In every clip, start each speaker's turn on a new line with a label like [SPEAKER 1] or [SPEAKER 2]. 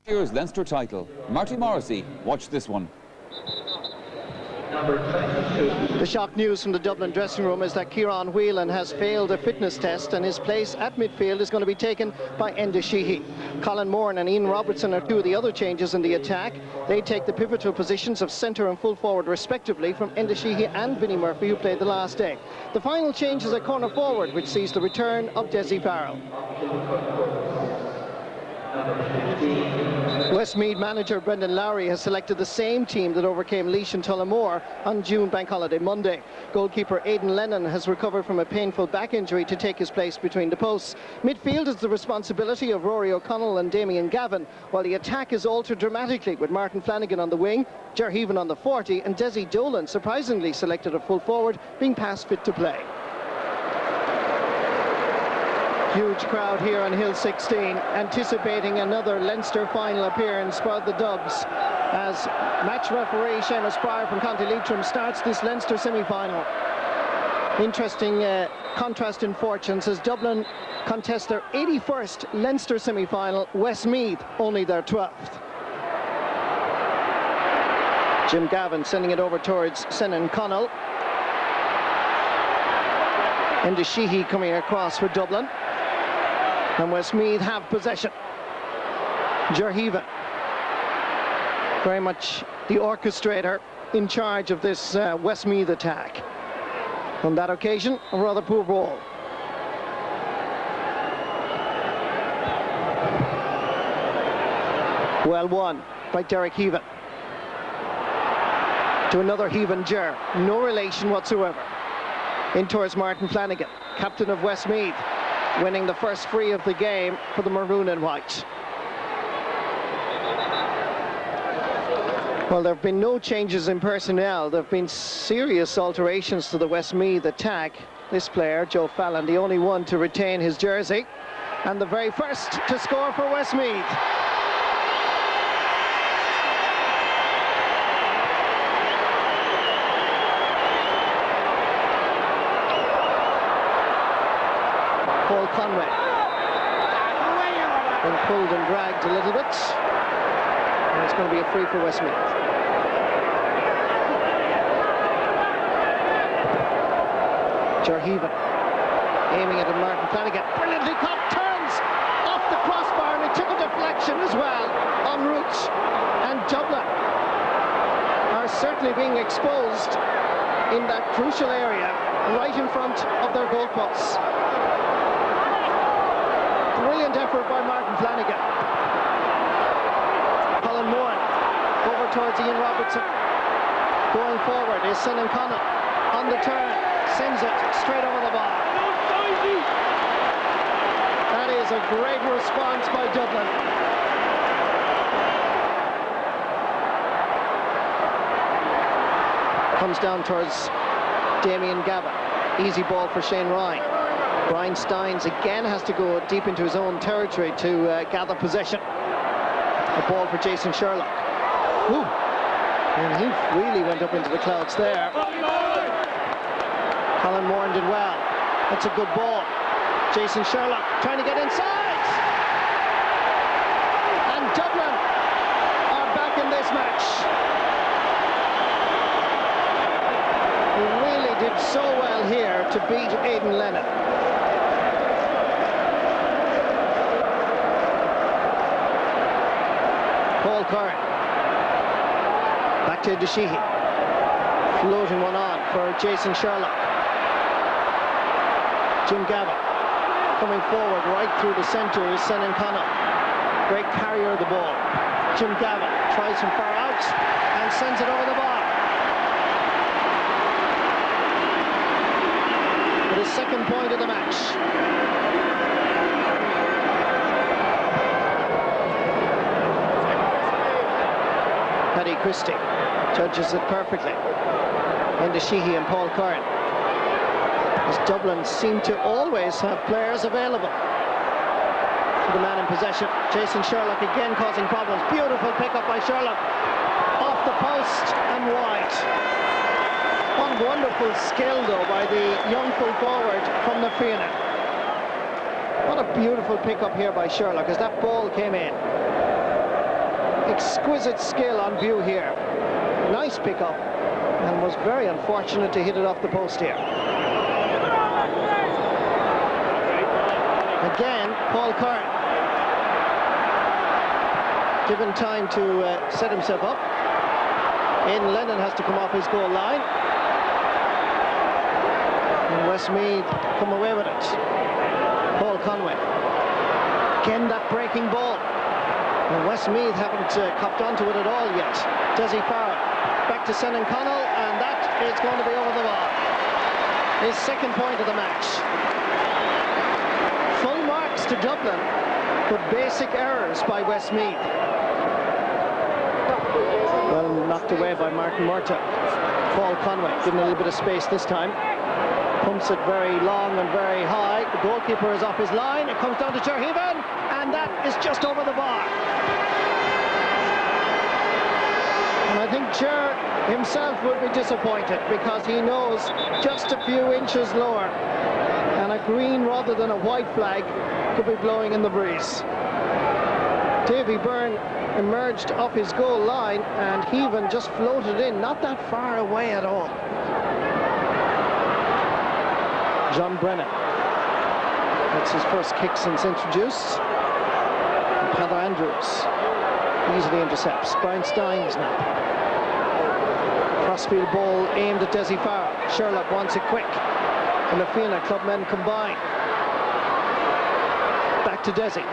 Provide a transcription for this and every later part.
[SPEAKER 1] Year's Leinster title. Marty Morrissey, watch this one.
[SPEAKER 2] The shock news from the Dublin dressing room is that Kieran Whelan has failed a fitness test and his place at midfield is going to be taken by Enda Sheehy. Colin Moran and Ian Robertson are two of the other changes in the attack. They take the pivotal positions of centre and full forward respectively from Enda Sheehy and Vinnie Murphy, who played the last day. The final change is a corner forward, which sees the return of Dessie Farrell. Westmeath manager Brendan Lowry has selected the same team that overcame Laois and Tullamore on June Bank Holiday Monday. Goalkeeper Aidan Lennon has recovered from a painful back injury to take his place between the posts. Midfield is the responsibility of Rory O'Connell and Damien Gavin, while the attack is altered dramatically with Martin Flanagan on the wing, Ger Heaven on the 40 and Desi Dolan, surprisingly selected a full forward, being past fit to play. Huge crowd here on Hill 16, anticipating another Leinster final appearance for the Dubs, as match referee Seamus Pryor from County Leitrim starts this Leinster semi-final. Interesting contrast in fortunes as Dublin contest their 81st Leinster semi-final, Westmeath only their 12th. Jim Gavin sending it over towards Senan Connell. Enda Sheehy coming across for Dublin. And Westmeath have possession. Ger Heaven, very much the orchestrator in charge of this Westmeath attack. On that occasion, a rather poor ball. Well won by Derek Heaven. To another Heaven Ger, no relation whatsoever. In towards Martin Flanagan, captain of Westmeath, winning the first free of the game for the Maroon and White. Well, there have been no changes in personnel. There have been serious alterations to the Westmeath attack. This player, Joe Fallon, the only one to retain his jersey, and the very first to score for Westmeath. Paul Conway, been pulled and dragged a little bit, and it's going to be a free for Westmeath. Ger Heaven aiming it at Martin Flanagan, brilliantly caught, turns off the crossbar, and it took a deflection as well en route, and Dublin are certainly being exposed in that crucial area right in front of their goalposts. Brilliant effort by Martin Flanagan. Colin Moran over towards Ian Robertson. Going forward is Senan Connell on the turn, sends it straight over the bar. That is a great response by Dublin. Comes down towards Damien Gavin. Easy ball for Shane Ryan. Brian Steins again has to go deep into his own territory to gather possession. A ball for Jason Sherlock. Ooh. And he really went up into the clouds there. Colin Moran did well. That's a good ball. Jason Sherlock trying to get inside. And Dublin are back in this match. He really did so well here to beat Aidan Lennon. Paul Curran, back to Enda Sheehy, floating one on for Jason Sherlock. Jim Gavin coming forward right through the centre is Senan Connell, great carrier of the ball. Jim Gavin tries from far out and sends it over the bar. For the second point of the match. Paddy Christie judges it perfectly. Enda Sheehy and Paul Curran. As Dublin seem to always have players available. To the man in possession, Jason Sherlock again causing problems. Beautiful pickup by Sherlock. Off the post and wide. One wonderful skill though by the young full forward from the Fianna. What a beautiful pickup here by Sherlock as that ball came in. exquisite skill on view here. Nice pick-up, and was very unfortunate to hit it off the post here. Again, Paul Curran, given time to set himself up. Aidan Lennon has to come off his goal line. And Westmeath come away with it. Paul Conway. Again, that breaking ball. And Westmeath haven't copped onto it at all yet. Dessie Farrell back to Senan Connell, and that is going to be over the bar. His second point of the match. Full marks to Dublin, but basic errors by Westmeath. Well knocked away by Martin Murtagh. Paul Conway given a little bit of space this time. Pumps it very long and very high. The goalkeeper is off his line. It comes down to Gerheven, and that is just over the bar. And I think Ger himself would be disappointed, because he knows just a few inches lower and a green rather than a white flag could be blowing in the breeze. Davy Byrne emerged off his goal line, and Heaven just floated in, not that far away at all. John Brennan. That's his first kick since introduced. And Heather Andrews easily intercepts. Brian Steins now. Crossfield ball aimed at Dessie Farrell. Sherlock wants it quick. And the Fianna clubmen combine. Back to Dessie.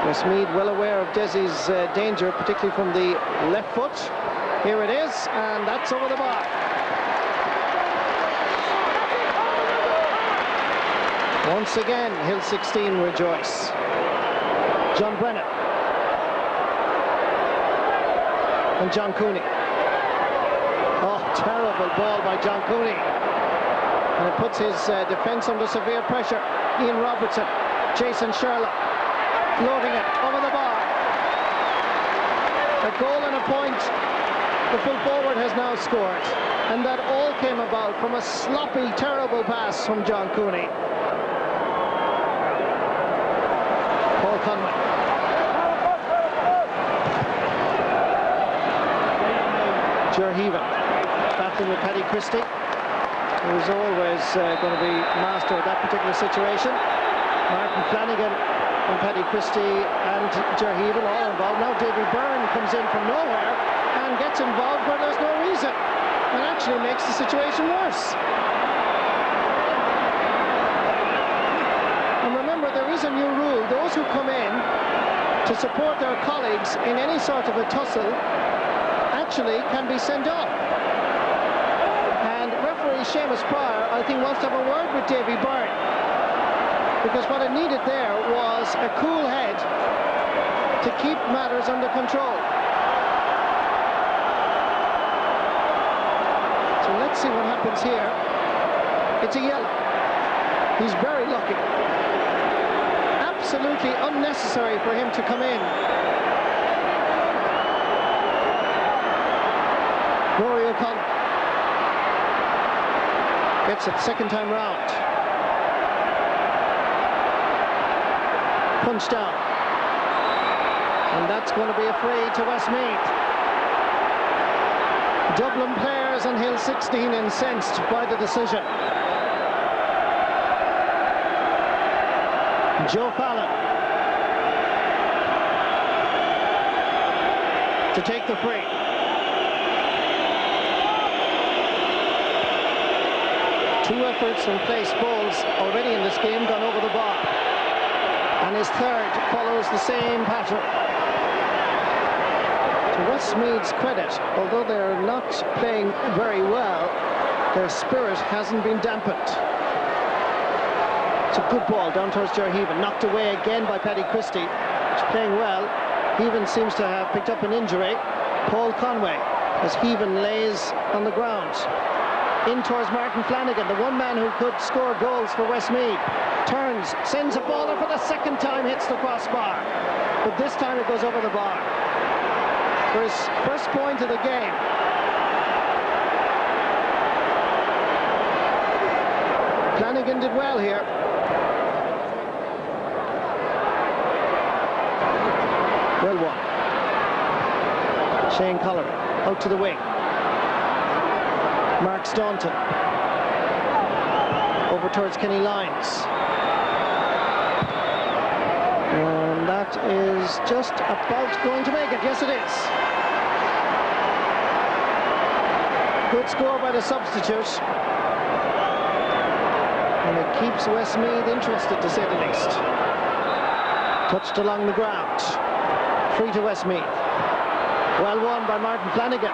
[SPEAKER 2] Westmeath well aware of Dessie's danger, particularly from the left foot. Here it is, and that's over the bar. Once again, Hill 16 rejoice. John Brennan. And John Cooney. Oh, terrible ball by John Cooney. And it puts his defence under severe pressure. Ian Robertson, Jason Sherlock, floating it over the bar. A goal and a point. The full forward has now scored. And that all came about from a sloppy, terrible pass from John Cooney. Paul Conway. Gerheven battling with Paddy Christie, who is always going to be master of that particular situation. Martin Flanagan and Paddy Christie and Gerheven all involved. Now Davy Byrne comes in from nowhere and gets involved where there's no reason, and actually makes the situation worse. And remember, there is a new rule. Those who come in to support their colleagues in any sort of a tussle actually can be sent off. And referee Seamus Pryor, I think, wants to have a word with Davy Byrne, because what it needed there was a cool head to keep matters under control. So let's see what happens here. It's a yellow. He's very lucky. Absolutely unnecessary for him to come in. Rory O'Connor gets it second time round. Punch down. And that's going to be a free to Westmeath. Dublin players and Hill 16 incensed by the decision. Joe Fallon to take the free. Two efforts and place balls already in this game gone over the bar. And his third follows the same pattern. To Westmeath's credit, although they're not playing very well, their spirit hasn't been dampened. It's a good ball down towards Gerheven, knocked away again by Paddy Christie. He's playing well. Heaven seems to have picked up an injury. Paul Conway, as Heaven lays on the ground. In towards Martin Flanagan, the one man who could score goals for Westmeath. Turns, sends a baller for the second time, hits the crossbar. But this time it goes over the bar. For his first point of the game. Flanagan did well here. Well won. Shane Collery out to the wing. Mark Staunton over towards Kenny Lyons. And that is just about going to make it. Yes, it is. Good score by the substitute. And it keeps Westmeath interested, to say the least. Touched along the ground. Free to Westmeath. Well won by Martin Flanagan.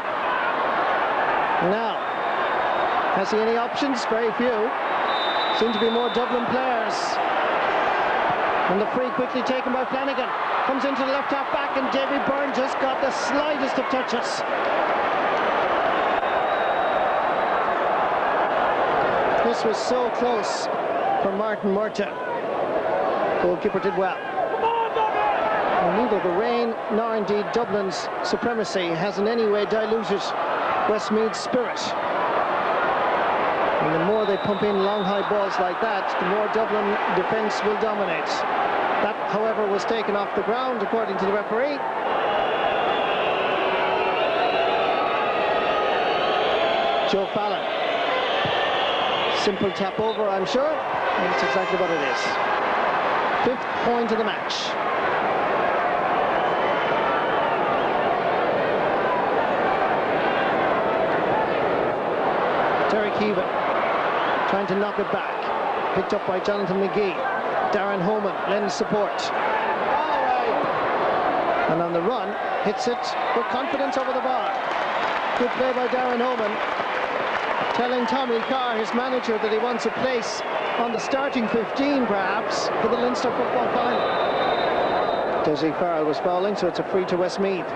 [SPEAKER 2] Now, has he any options? Very few. Seem to be more Dublin players. And the free quickly taken by Flanagan. Comes into the left half back, and Davy Byrne just got the slightest of touches. This was so close for Martin Murtagh. Goalkeeper did well. And neither the rain nor indeed Dublin's supremacy has in any way diluted Westmeath's spirit. And the more they pump in long high balls like that, the more Dublin defence will dominate. That, however, was taken off the ground according to the referee. Joe Fallon. Simple tap over, I'm sure. And that's exactly what it is. 5th point of the match. Derek Heaven trying to knock it back. Picked up by Jonathan McGee. Darren Homan lends support. And on the run, hits it with confidence over the bar. Good play by Darren Homan, telling Tommy Carr, his manager, that he wants a place on the starting 15, perhaps, for the Leinster football final. Desiree Farrell was fouling, so it's a free to Westmeath.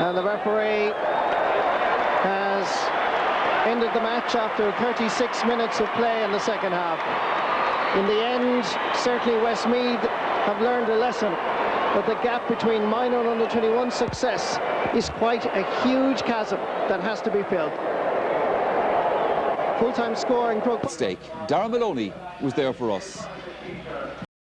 [SPEAKER 2] And the referee has ended the match after 36 minutes of play in the second half. In the end, certainly Westmeath have learned a lesson, but the gap between minor and under-21 success is quite a huge chasm that has to be filled. Full-time score in Croke.
[SPEAKER 1] Mistake. Darren Maloney was there for us.